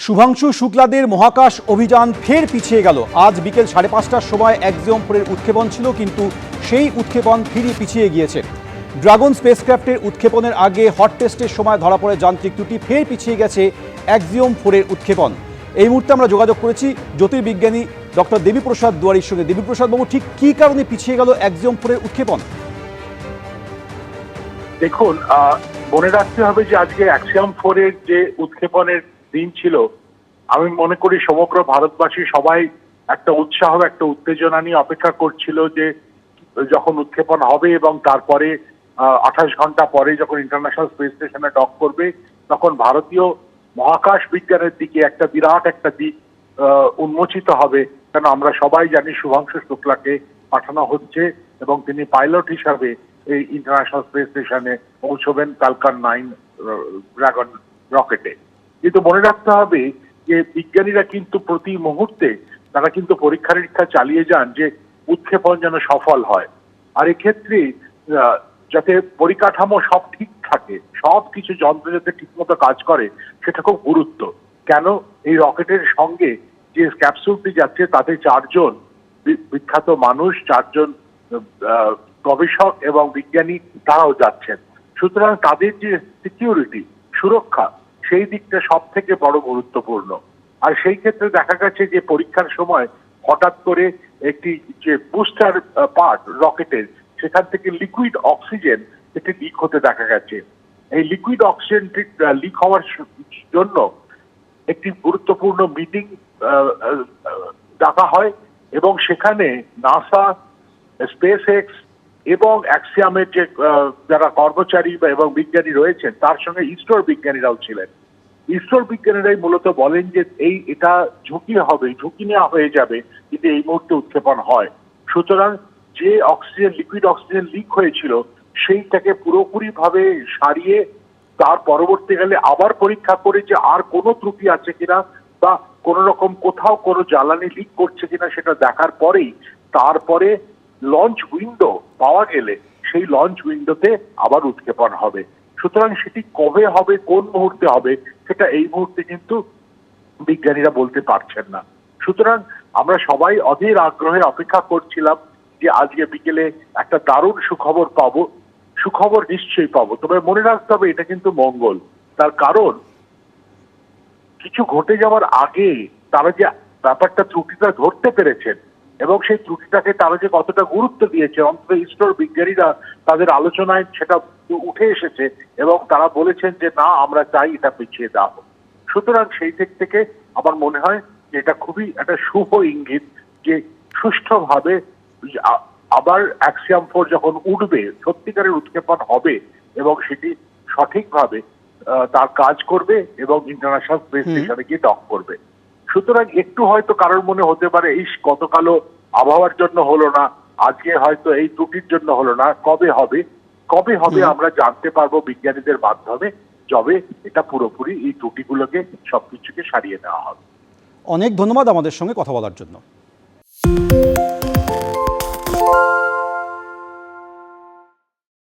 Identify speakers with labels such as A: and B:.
A: শুভাংশু শুক্লাদের মহাকাশ অভিযান ফের পিছিয়ে গেল। আজ বিকেল 5:30টার সময় এক্সিওম 4-এর উৎক্ষেপণ ছিল, কিন্তু সেই উৎক্ষেপণ ফিরে পিছিয়ে গিয়েছে। ড্রাগন স্পেসক্রাফটের উৎক্ষেপণের আগে হট টেস্টের সময় ধরা পড়ে যান্ত্রিক ত্রুটি, ফের পিছিয়ে গেছে এক্সিওম 4-এর উৎক্ষেপণ। এই মুহূর্তে আমরা যোগাযোগ করেছি জ্যোতির্বিজ্ঞানী ডক্টর দেবীপ্রসাদ দুয়ারির সঙ্গে। দেবীপ্রসাদ বাবু, ঠিক কী কারণে পিছিয়ে গেল এক্সিওম 4-এর উৎক্ষেপণ?
B: দেখুন, মনে রাখতে হবে যে আজকে এক্সিওম 4-এর যে উৎক্ষেপণের দিন ছিল, আমি মনে করি সমগ্র ভারতবাসী সবাই একটা উৎসাহ, একটা উত্তেজনা নিয়ে অপেক্ষা করছিল যে যখন উৎক্ষেপণ হবে এবং তারপরে 28 ঘন্টা পরে যখন ইন্টারন্যাশনাল স্পেস স্টেশনে ডক করবে, তখন ভারতীয় মহাকাশ বিজ্ঞানের দিকে একটা বিরাট একটা দিক উন্মোচিত হবে। কেন আমরা সবাই জানি শুভাংশু শুক্লাকে পাঠানো হচ্ছে এবং তিনি পাইলট হিসাবে এই ইন্টারন্যাশনাল স্পেস স্টেশনে পৌঁছবেন ফ্যালকন 9 ড্রাগন রকেটে। কিন্তু মনে রাখতে হবে যে বিজ্ঞানীরা কিন্তু প্রতি মুহূর্তে তারা কিন্তু পরীক্ষা নিরীক্ষা চালিয়ে যান যে উৎক্ষেপণ যেন সফল হয়। আর এক্ষেত্রে যাতে পরিকাঠামো সব ঠিক থাকে, সব কিছু যন্ত্র যাতে ঠিকমতো কাজ করে, সেটা খুব গুরুত্ব। কেন এই রকেটের সঙ্গে যে ক্যাপসুলটি যাচ্ছে তাতে 4 জন বিখ্যাত মানুষ, 4 জন গবেষক এবং বিজ্ঞানী তারাও যাচ্ছেন। সুতরাং তাদের যে সিকিউরিটি, সুরক্ষা, সেই দিকটা সব থেকে বড় গুরুত্বপূর্ণ। আর সেই ক্ষেত্রে দেখা গেছে যে পরীক্ষার সময় হঠাৎ করে একটি যে বুস্টার পার্ট রকেটের, সেখান থেকে লিকুইড অক্সিজেন একটি লিক হতে দেখা গেছে। এই লিকুইড অক্সিজেনটি লিক হওয়ার জন্য একটি গুরুত্বপূর্ণ মিটিং ডাকা হয় এবং সেখানে নাসা, স্পেস এক্স এবং অ্যাক্সিয়ামের যে যারা কর্মচারী এবং বিজ্ঞানী রয়েছেন, তার সঙ্গে ইসরোর বিজ্ঞানীরাও ছিলেন। ইসরোর বিজ্ঞানীরাই মূলত বলেন যে এটা ঝুঁকি হবে, ঝুঁকি নেওয়া হয়ে যাবে যদি এই মুহূর্তে উৎক্ষেপণ হয়। সুতরাং যে অক্সিজেন, লিকুইড অক্সিজেন লিক হয়েছিল, সেইটাকে পুরোপুরি ভাবে সারিয়ে তার পরবর্তীকালে আবার পরীক্ষা করে যে আর কোনো ত্রুটি আছে কিনা বা কোনো রকম কোথাও কোনো জ্বালানি লিক করছে কিনা সেটা দেখার পরেই তারপরে লঞ্চ উইন্ডো পাওয়া গেলে সেই লঞ্চ উইন্ডোতে আবার উৎক্ষেপণ হবে। সুতরাং সেটি কবে হবে, কোন মুহূর্তে হবে, সেটা এই মুহূর্তে কিন্তু বিজ্ঞানীরা বলতে পারছেন না। সুতরাং আমরা সবাই অধীর আগ্রহে অপেক্ষা করছিলাম যে আজকে বিকেলে একটা দারুণ সুখবর পাবো। সুখবর নিশ্চয়ই পাবো, তবে মনে রাখতে হবে এটা কিন্তু মঙ্গল। তার কারণ কিছু ঘটে যাওয়ার আগে তারা যে ব্যাপারটা, ত্রুটিটা ধরতে পেরেছেন এবং সেই ত্রুটিটাকে তারা যে কতটা গুরুত্ব দিয়েছে, অন্তত ইসরোর বিজ্ঞানীরা তাদের আলোচনায় সেটা উঠে এসেছে এবং তারা বলেছেন যে না, আমরা চাই এটা পিছিয়ে দেওয়া হোক। সুতরাং সেই দিক থেকে আমার মনে হয় যে এটা খুবই একটা শুভ ইঙ্গিত যে সুষ্ঠুভাবে আবার এক্সিওম 4 যখন উঠবে, সত্যিকারের উৎক্ষেপণ হবে এবং সেটি সঠিকভাবে তার কাজ করবে এবং ইন্টারন্যাশনাল স্পেস স্টেশনে গিয়ে ডক করবে। সুতরাং একটু হয়তো কারোর মনে হতে পারে এই গতকালও আবহাওয়ার জন্য হলো না, আজকে হয়তো এই ত্রুটির জন্য হলো না, কবে হবে আমরা জানতে পারবো বিজ্ঞানীদের মাধ্যমে, যবে এটা পুরোপুরি এই ত্রুটিগুলোকে সবকিছুকে সারিয়ে নেওয়া হবে।
A: অনেক ধন্যবাদ আমাদের সঙ্গে কথা বলার জন্য।